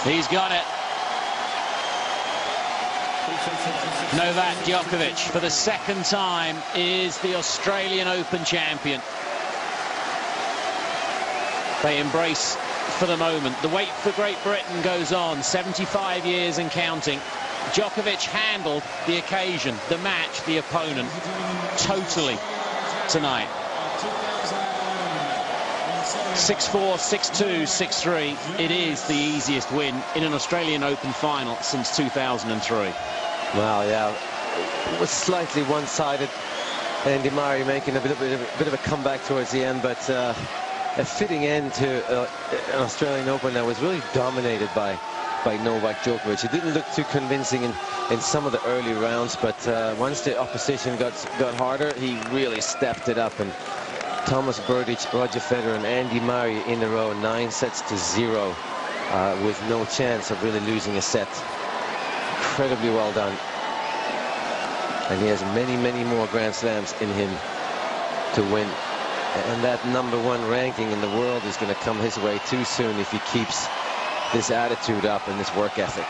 He's got it. Novak Djokovic, for the second time, is the Australian Open champion. They embrace for the moment. The wait for Great Britain goes on, 75 years and counting. Djokovic handled the occasion, the match, the opponent, totally tonight. 6-4, 6-2, 6-3. It is the easiest win in an Australian Open final since 2003. Well, yeah, it was slightly one-sided. Andy Murray making a bit of a comeback towards the end, but a fitting end to an Australian Open that was really dominated by Novak Djokovic. It didn't look too convincing in some of the early rounds, but once the opposition got harder, he really stepped it up. And Thomas Berdych, Roger Federer, and Andy Murray in a row, 9-0, with no chance of really losing a set. Incredibly well done. And he has many more Grand Slams in him to win. And that #1 ranking in the world is going to come his way too soon if he keeps this attitude up and this work ethic.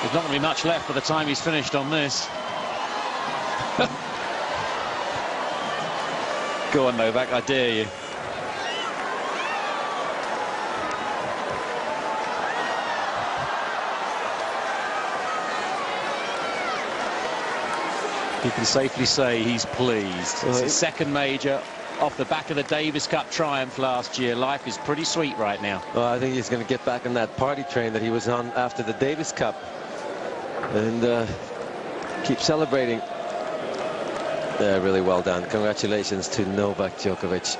There's not going to be much left by the time he's finished on this. Go on, Novak, I dare you. You can safely say he's pleased. It's his second major off the back of the Davis Cup triumph last year. Life is pretty sweet right now. Well, I think he's going to get back on that party train that he was on after the Davis Cup and keep celebrating. Really well done. Congratulations to Novak Djokovic.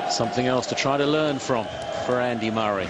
Something else to try to learn from for Andy Murray.